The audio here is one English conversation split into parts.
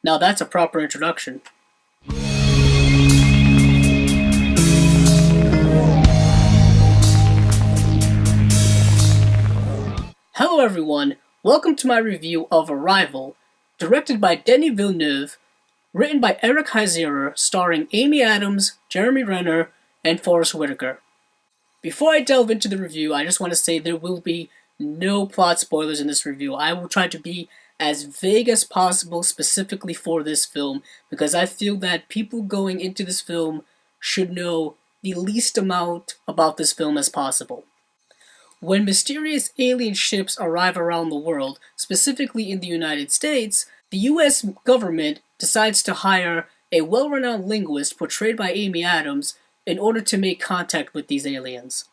Now that's a proper introduction. Hello everyone, welcome to my review of Arrival, directed by Denis Villeneuve, written by Eric Heiserer, starring Amy Adams, Jeremy Renner, and Forest Whitaker. Before I delve into the review, I just want to say there will be no plot spoilers in this review. I will try to be as vague as possible specifically for this film, because I feel that people going into this film should know the least amount about this film as possible. When mysterious alien ships arrive around the world, specifically in the United States, the US government decides to hire a well-renowned linguist portrayed by Amy Adams in order to make contact with these aliens.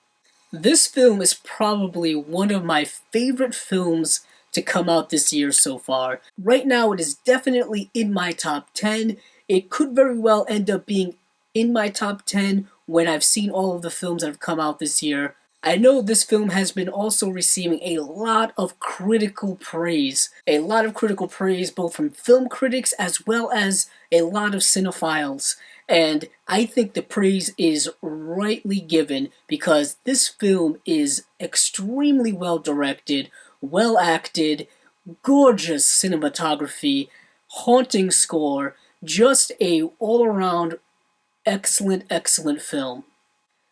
This film is probably one of my favorite films to come out this year so far. Right now it is definitely in my top 10. It could very well end up being in my top 10 when I've seen all of the films that have come out this year. I know this film has been also receiving a lot of critical praise. A lot of critical praise both from film critics as well as a lot of cinephiles. And I think the praise is rightly given because this film is extremely well directed, well acted, gorgeous cinematography, haunting score, just a all-around excellent film.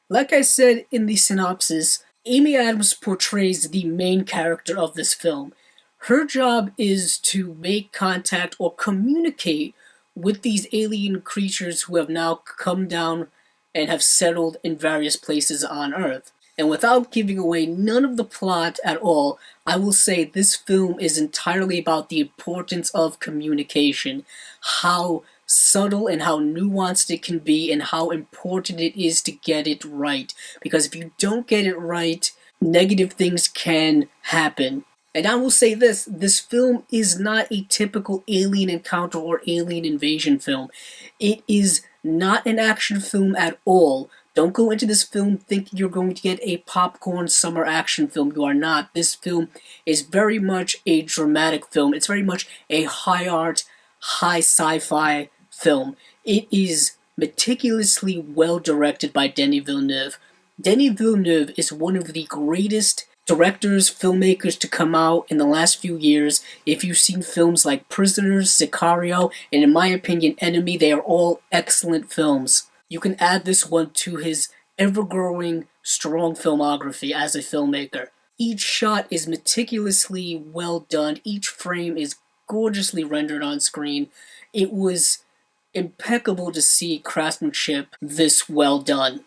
Like I said in the synopsis, Amy Adams portrays the main character of this film. Her job is to make contact or communicate with these alien creatures who have now come down and have settled in various places on Earth. And without giving away none of the plot at all, I will say this film is entirely about the importance of communication, how subtle and how nuanced it can be, and how important it is to get it right. Because if you don't get it right, negative things can happen. And I will say this film is not a typical alien encounter or alien invasion film. It is not an action film at all. Don't go into this film thinking you're going to get a popcorn summer action film. You are not. This film is very much a dramatic film. It's very much a high art, high sci-fi film. It is meticulously well directed by Denis Villeneuve. Denis Villeneuve is one of the greatest directors, filmmakers to come out in the last few years. If you've seen films like Prisoners, Sicario, and in my opinion, Enemy, they are all excellent films. You can add this one to his ever-growing, strong filmography as a filmmaker. Each shot is meticulously well done. Each frame is gorgeously rendered on screen. It was impeccable to see craftsmanship this well done.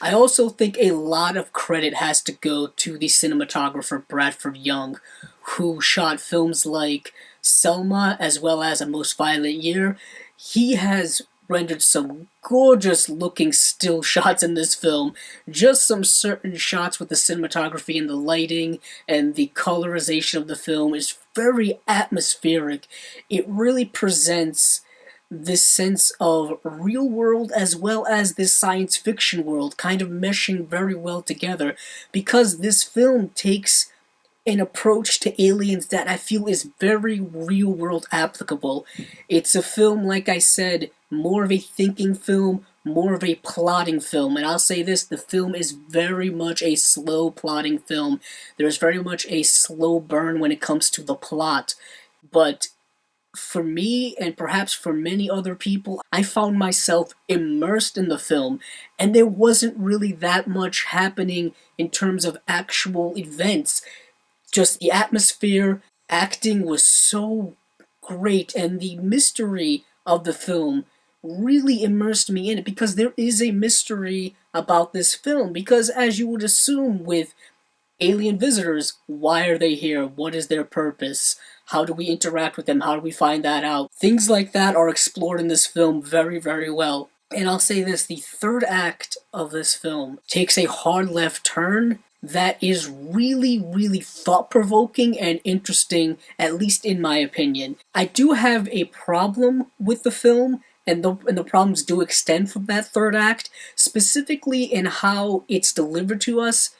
I also think a lot of credit has to go to the cinematographer Bradford Young, who shot films like Selma as well as A Most Violent Year. He has rendered some gorgeous looking still shots in this film. Just some certain shots with the cinematography and the lighting and the colorization of the film is very atmospheric. It really presents this sense of real world as well as this science fiction world kind of meshing very well together, because this film takes an approach to aliens that I feel is very real world applicable. It's a film, like I said, more of a thinking film, more of a plotting film. And I'll say this, the film is very much a slow plotting film. There's very much a slow burn when it comes to the plot. But for me, and perhaps for many other people, I found myself immersed in the film, and there wasn't really that much happening in terms of actual events. Just the atmosphere, acting was so great, and the mystery of the film really immersed me in it, because there is a mystery about this film, because as you would assume with alien visitors, why are they here? What is their purpose? How do we interact with them? How do we find that out? Things like that are explored in this film very, very well. And I'll say this, the third act of this film takes a hard left turn that is really thought-provoking and interesting, at least in my opinion. I do have a problem with the film, and the problems do extend from that third act, specifically in how it's delivered to us.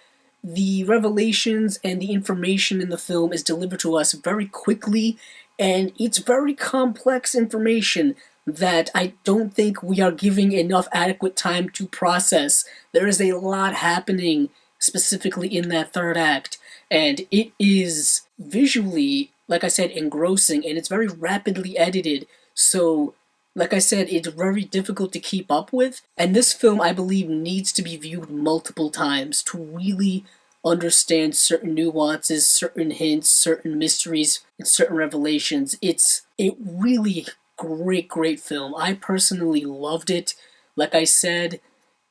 The revelations and the information in the film is delivered to us very quickly and it's very complex information that I don't think we are giving enough adequate time to process. There is a lot happening specifically in that third act, and it is visually, like I said, engrossing, and it's very rapidly edited, so like I said, it's very difficult to keep up with, and this film, I believe, needs to be viewed multiple times to really understand certain nuances, certain hints, certain mysteries, and certain revelations. It's a really great film. I personally loved it. Like I said,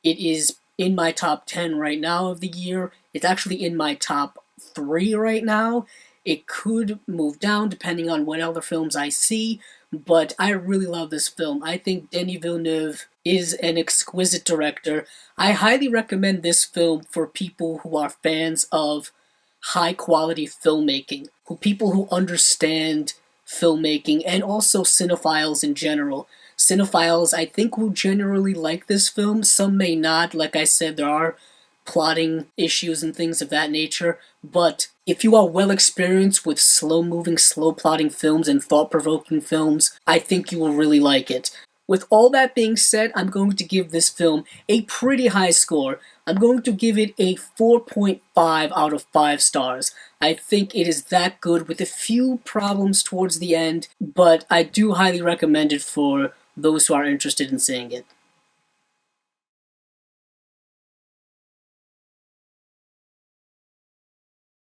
it is in my top 10 right now of the year. It's actually in my top 3 right now. It could move down depending on what other films I see, but I really love this film. I think Denis Villeneuve is an exquisite director. I highly recommend this film for people who are fans of high quality filmmaking, people who understand filmmaking, and also cinephiles in general. Cinephiles, I think, will generally like this film. Some may not. Like I said, there are plotting issues and things of that nature, but if you are well experienced with slow-moving, slow-plotting films and thought-provoking films, I think you will really like it. With all that being said, I'm going to give this film a pretty high score. I'm going to give it a 4.5 out of 5 stars. I think it is that good with a few problems towards the end, but I do highly recommend it for those who are interested in seeing it.